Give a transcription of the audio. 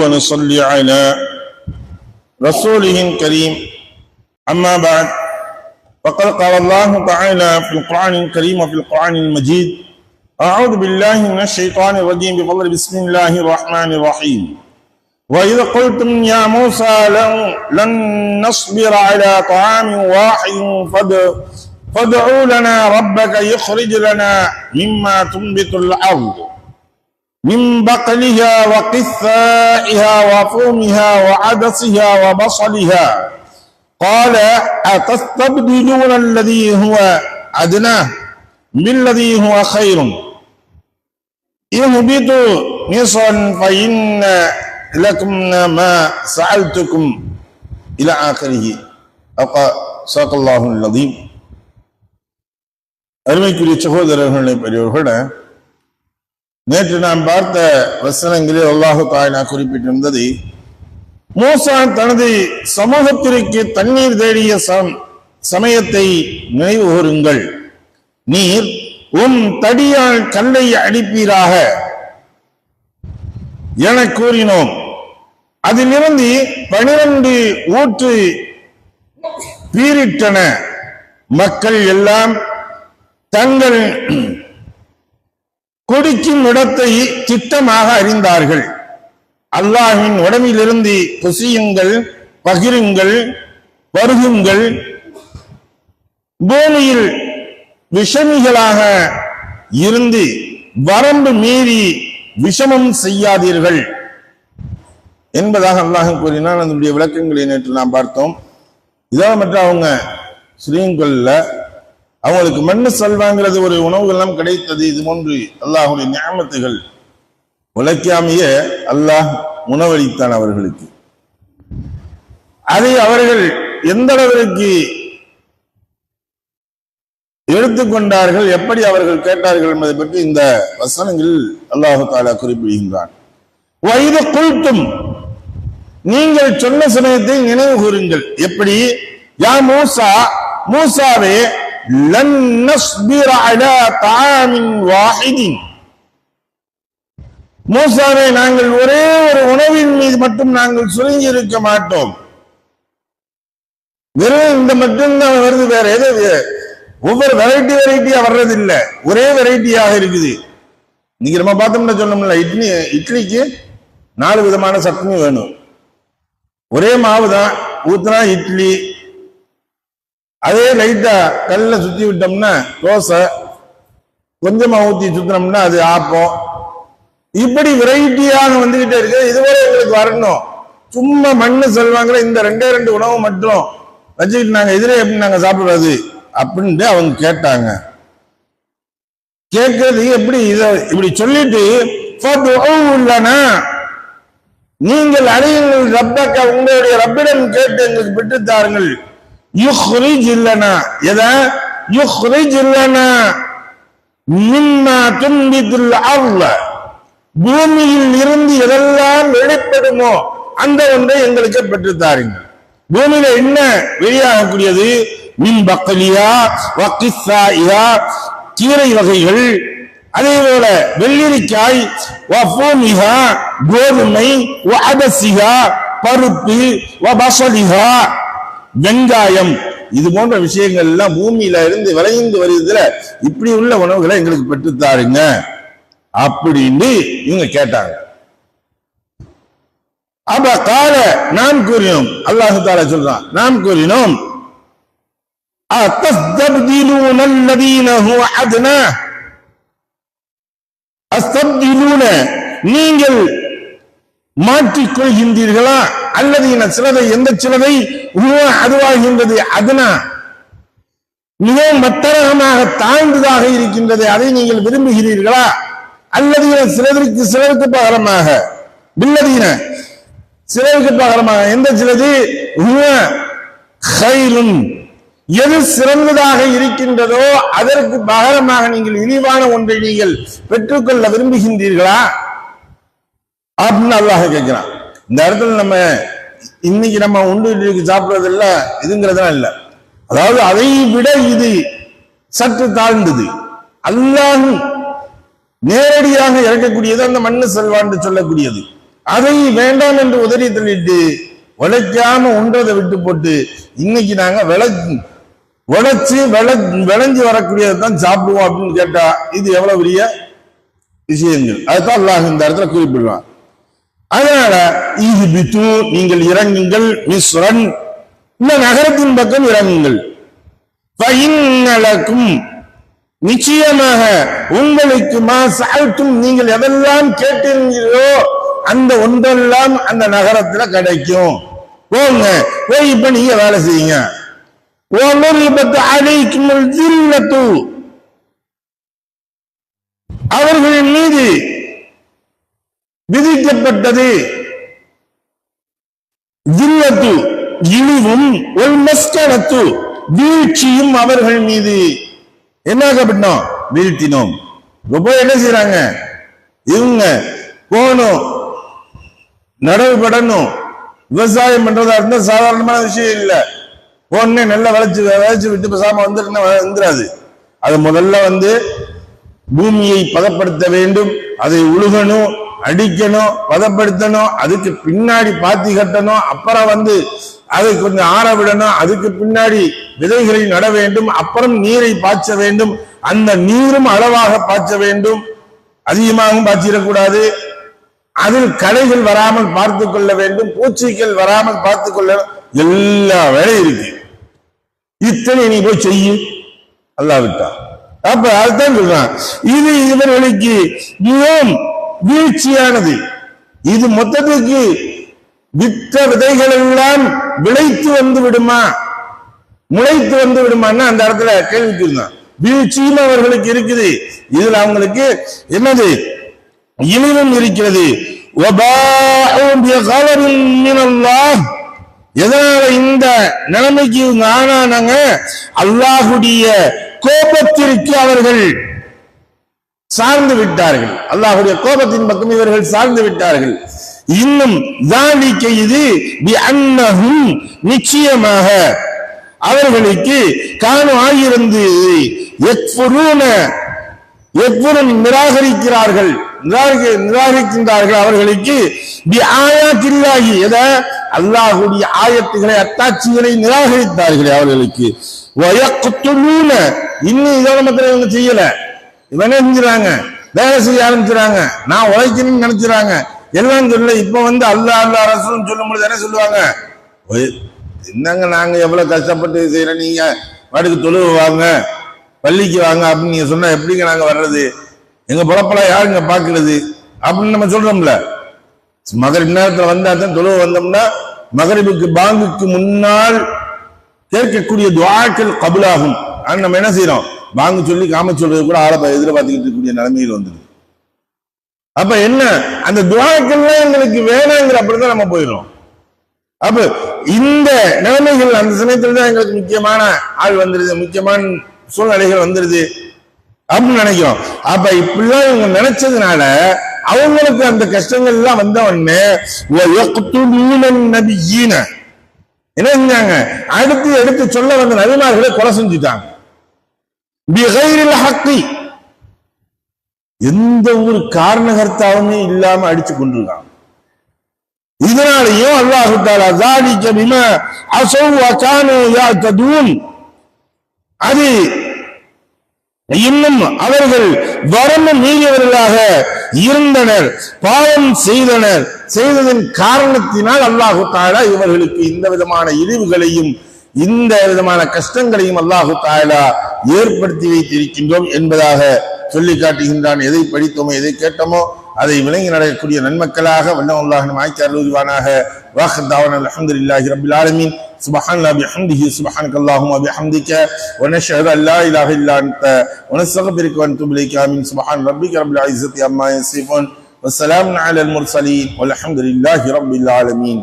ونصلي على رسوله الكريم أما بعد فقد قال الله تعالى في القرآن الكريم وفي القرآن المجيد أعوذ بالله من الشيطان الرجيم بفضل بسم الله الرحمن الرحيم وإذ قلتم يا موسى لن نصبر على طعام واحد فادعوا لنا ربك يخرج لنا مما تنبت الأرض من بقلها وقثائها وفومها وعدسها وبصلها قال أتستبدلون الذي هو أدنى بالذي هو خير اهبطوا مصرا فإن لكم ما سألتكم إلى آخره صدق الله العظيم. அருமைக்குரிய சகோதரர்களே, பெரியவர்களே, நேற்று நாம் பார்த்த வசனங்களில் அல்லாஹு தஆலா குறிப்பிட்டிருந்தது, மூசா தனது சமூகத்திற்கு தண்ணீர் தேடிய சமயத்தை நினைவு கூறுங்கள். நீர் தடியால் கல்லை அடிப்பீராக என கூறினோம். அதிலிருந்து 12 ஊற்று பீரிட்டன. மக்கள் எல்லாம் தங்கள் குடிக்கும் இடத்தை திட்டமாக அறிந்தார்கள். அல்லாஹ்வின் உடம்பிலிருந்து புசியுங்கள், பகிருங்கள், பருகுங்கள், பூமியில் விஷமிகளாக இருந்து வரம்பு மீறி விஷமம் செய்யாதீர்கள் என்பதாக அல்லாஹ் கூறினால் அதனுடைய விளக்கங்களை நேற்று நாம் பார்த்தோம். இதாக மற்ற அவங்க ஸ்ரீங்கல்ல அவங்களுக்கு மண்ணு செல்வாங்கிறது ஒரு உணவுகள்லாம் கிடைத்தது. இது போன்று அல்லாஹுடைய நியாமத்துகள் உழைக்காமைய அல்லாஹ் உணவளித்தான் அவர்களுக்கு. அதை அவர்கள் எந்த அளவிற்கு எடுத்துக்கொண்டார்கள், எப்படி அவர்கள் கேட்டார்கள் என்பதை பற்றி இந்த வசனங்களில் அல்லாஹு தஆலா குறிப்பிடுகின்றான். வயது குல்தும், நீங்கள் சொன்ன சமயத்தை நினைவு கூறுங்கள். எப்படி? யா மூசா, மூசாவே, லன் நஸ்பிர அலா தஆமின் வாஹிதின், மூசாவே, நாங்கள் ஒரே ஒரு உணவின் மீது மட்டும் நாங்கள் சுருங்கி இருக்க மாட்டோம். வெறும் இந்த மட்டும்தான் வருது, வேற எது ஒவ்வொரு வெரைட்டியா வர்றது இல்ல, ஒரே வெரைட்டியாக இருக்குது. இன்னைக்கு நம்ம பார்த்தோம்னா சொன்னோம்ல, இட்லிக்கு 4 விதமான சட்னி வேணும். ஒரே மாவு தான் ஊத்துனா இட்லி, அதே லைட்டா கல்ல சுத்தி விட்டோம்னா தோசை, கொஞ்சமா ஊத்தி சுத்தினோம்னா அது ஆப்பம். இப்படி வெரைட்டியாக வந்துகிட்டே இருக்கு. இதுவரை எங்களுக்கு வரணும். சும்மா மண்ணு செல்வாங்களே, இந்த 2 உணவு மட்டும் வச்சுக்கிட்டு நாங்க எதிரே எப்படி நாங்க சாப்பிடுறது அப்படின்ட்டு அவங்க கேட்டாங்க. கேட்கறது எப்படி? இத இப்படி சொல்லிட்டு நீங்கள் அழையுங்கள் ரப்பக்க, உங்களுடைய ரப்பிடம் கேட்டு எங்களுக்கு பெற்றுத்தாருங்கள். யுஹ்ரிஜ் இல்லனா, எத யுஹ்ரிஜ் இல்லனா மிம்மா துன்பித்துல் அர்ض, பூமியில் இருந்து எதெல்லாம் வெளிப்படுமோ அந்த ஒன்றை எங்களுக்கு பெற்றுத்தாருங்கள். பூமியில என்ன வெளியாகக்கூடியது? மின் பக்கலியா வக்கிஸ்ஸாயிஹா, கீரை வகைகள், அதே போல வெள்ளரிக்காய், வஃபூமிஹா, கோதுமை, வஅதஸிஹா, பருப்பு, வபஸலிஹா, வெங்காயம், இது போன்ற விஷயங்கள் எல்லாம் பூமியில இருந்து விளைந்து வருதுல, இப்படி உள்ள உணவுகளை எங்களுக்கு பெற்றுத்தாருங்க அப்படின்னு இவங்க கேட்டாங்க. அப்ப கால, நாம் கூறினோம், அல்லாஹ் தஆலா சொல்றான், நாம் கூறினோம், அத்தஸ்தப்திலூன அல்லதீன ஹுவ அத்னா, அஸ்தப்திலூன, நீங்கள் மாற்றிக் கொள்கின்றீர்களா, அல்லதீன சிலதை, எந்த சிலதை, ஹுவ அதுவாகின்றது, அத்னா மிகவும் மட்டரகமாக தாழ்ந்ததாக இருக்கின்றது, அதை நீங்கள் விரும்புகிறீர்களா, அல்லதீன சிலருக்கு பகரமாக, பில்லதீன சிலருக்கு பகரமாக, எந்த சிலது, ஹுவ கைருன், எது சிறந்ததாக இருக்கின்றதோ அதற்கு பகரமாக நீங்கள் இழிவான ஒன்றை நீங்கள் பெற்றுக்கொள்ள விரும்புகின்றீர்களா அப்படின்னு அல்லாஹ் கேட்கிறான். இந்த இடத்துல நம்ம இன்னைக்கு நம்ம உண்டு சாப்பிடுறதில்ல இதுங்கிறதுலாம் இல்லை. அதாவது அதை விட இது சற்று தாழ்ந்தது. அல்லாஹ் நேரடியாக இறக்கக்கூடியது அந்த மண்ணு செல்வான்னு சொல்லக்கூடியது. அதை வேண்டாம் என்று உதறி தள்ளிட்டு உழைக்காம உன்றதை விட்டு போட்டு இன்னைக்கு நாங்க உழைச்சு விளைஞ்சு வரக்கூடியதான் சாப்பிடுவோம் அப்படின்னு கேட்டா இது எவ்வளவு பெரிய விஷயங்கள். அதுதான் அல்லாஹ் இந்த இடத்துல குறிப்பிடுவான். அதனால இஹ்பிது நீங்கள் இறங்குங்கள், மிஸ்ரன் இந்த நகரத்தின் பக்கம் இறங்குங்கள், ஃபஇன்னலக்கும் நிச்சயமாக உங்களுக்கு மா சஅல்தும் நீங்கள் எதெல்லாம் கேட்டீர்களோ அந்த ஒன்றெல்லாம் அந்த நகரத்துல கிடைக்கும். போங்க, போய் இப்ப நீங்க வேலை செய்யுங்க. அவர்களின் மீது விதிக்கப்பட்டது ஜில்லத்து இழிவும் ஒரு மஸ்கனத்து வீழ்ச்சியும் அவர்கள் மீது என்னாகப்பட்டோம், வீழ்த்தினோம். போய் என்ன செய்யறாங்க இவங்க, போகணும், நடவுபடணும், விவசாயம் பண்றதா இருந்தா சாதாரணமான விஷயம் இல்ல. போனே நல்லா விளைச்சு விட்டு பேசாம வந்துடாது. அது முதல்ல பூமியை பதப்படுத்த வேண்டும், அதை உழுகணும், அடிக்கணும், பதப்படுத்தணும், அதுக்கு பின்னாடி பாத்தி கட்டணும், அப்புறம் அதை கொஞ்சம் ஆற விடணும், அதுக்கு பின்னாடி விதைகளை நட வேண்டும், அப்புறம் நீரை பாய்ச்ச வேண்டும், அந்த நீரும் அளவாக பாய்ச்ச வேண்டும், அதிகமாகவும் பாய்ச்சிடக்கூடாது, அதில் களைகள் வராமல் பார்த்து கொள்ள வேண்டும், பூச்சிகள் வராமல் பார்த்து கொள்ள, எல்லா வேலையும் இருக்கு. இத்தனை நீ போய் செய்ய அல்லாஹ் விட்டா. அப்ப அதுதான் சொல்றான், இது இவர்களுக்கு மிகவும் வீழ்ச்சியானது. இது மொத்தத்துக்கு வித்த விதைகள் எல்லாம் விளைத்து வந்து விடுமா, முளைத்து வந்து விடுமான்னு அந்த இடத்துல கேள்விக்கு இருந்தான். வீழ்ச்சியும் அவர்களுக்கு இருக்குது, இதுல அவங்களுக்கு என்னது இழிவும் இருக்கிறது. எதனால இந்த நிலைமைக்கு இவங்க ஆனாங்க, அல்லாஹுடைய கோபத்திற்கு அவர்கள் சார்ந்து விட்டார்கள், அல்லாஹுடைய கோபத்தின் பக்கம் இவர்கள் சார்ந்து விட்டார்கள். இன்னும் இது நிச்சயமாக அவர்களுக்கு காணு ஆகியிருந்து நிராகரிக்கிறார்கள், நிராகரிக்கின்றார்கள். அவர்களுக்கு அல்லாஹுடைய ஆயத்துகளை அத்தாட்சிகளை நிராகரித்தார்கள். அவர்களுக்கு இன்னும் இதோட மாத்திரம் இவங்க செய்யல, இவனே செஞ்சுறாங்க, வேலை செய்ய ஆரம்பிச்சுறாங்க, நான் உழைக்கணும்னு நினைச்சுறாங்க, எல்லாம் சொல்ல. இப்ப அல்லாஹ் அல்லாஹ் ரசூல்னு சொல்லும் பொழுது என்ன சொல்லுவாங்க, என்னங்க நாங்க எவ்வளவு கஷ்டப்பட்டு செய்யறோம், நீங்க வாட்டுக்கு தொழுவு வாங்க, பள்ளிக்கு வாங்க அப்படின்னு நீங்க சொன்னா எப்படிங்க நாங்க வர்றது, எங்க பொழப்பெல்லாம் யாருங்க பாக்குறது அப்படின்னு நம்ம சொல்றோம்ல. மகரிப் நேரத்துல வந்தாதான் தொழுவு வந்தோம்னா மகரிபுக்கு பாங்குக்கு முன்னால் கேட்கக்கூடிய துஆக்கள் கபூலாகும். ஆனா நம்ம என்ன செய்யறோம், பாங்கு சொல்லி காம சொல்றது கூட ஆளை எதிர்பார்த்துக்கிட்டு இருக்கக்கூடிய நிலைமையில் வந்துடுது. அப்ப என்ன, அந்த துஆக்கள்லாம் எங்களுக்கு வேணாங்கிற அப்படிதான் நம்ம போயிடும். அப்ப இந்த நிலைமைகள் அந்த சமயத்துல தான் எங்களுக்கு முக்கியமான ஆள் வந்துருது, முக்கியமான சூழ்நிலைகள் வந்துருது அப்படின்னு நினைக்கிறோம். அப்ப இப்படிலாம் இவங்க நினைச்சதுனால அவங்களுக்கு அந்த கஷ்டங்கள் எல்லாம் வந்த உடனே என்ன செஞ்சாங்க, அடுத்து எடுத்து சொல்ல வந்த நபிமார்களை கொலை செஞ்சுட்டாங்க. எந்த ஒரு காரணகர்த்தாவுமே இல்லாம அடிச்சு கொண்டிருக்காங்க. இதனாலேயும் அல்லாஹ் தஆலா ذلك بما عصوا وكانوا يعتدون, அது இன்னும் அவர்கள் வரம்பு மீறியவர்களாக இருந்தனர், பாவம் செய்தனர், செய்ததன் காரணத்தினால் அல்லாஹு தஆலா இவர்களுக்கு இந்த விதமான இழிவுகளையும் இந்த விதமான கஷ்டங்களையும் அல்லாஹு தஆலா ஏற்படுத்தி வைத்திருக்கின்றோம் என்பதாக சொல்லி காட்டுகின்றான். எதை படித்தோமோ எதை கேட்டோமோ அதை விளங்கி நடக்கக்கூடிய நன்மக்களாக வல்லல்லாஹ் நம் ஆக்கி அருள்வானாக. வாஹிர் தஅவானா அல்ஹம்துலில்லாஹி ரப்பில் ஆலமீன். சுப்ஹானல்லாஹி பிஹம்திஹி சுப்ஹானக்கல்லாஹும்ம பிஹம்திக வ நஷ்ஹது அன் லா இலாஹ இல்லா அன்த வ நஸ்தக்ஃபிருக வ நதுபு இலைக. ஆமீன். சுப்ஹான ரப்பிக ரப்பில் இஸ்ஸத்தி அம்மா யசிஃபூன் வ ஸலாமுன் அலல் முர்ஸலீன் வல்ஹம்துலில்லாஹி ரப்பில் ஆலமீன்.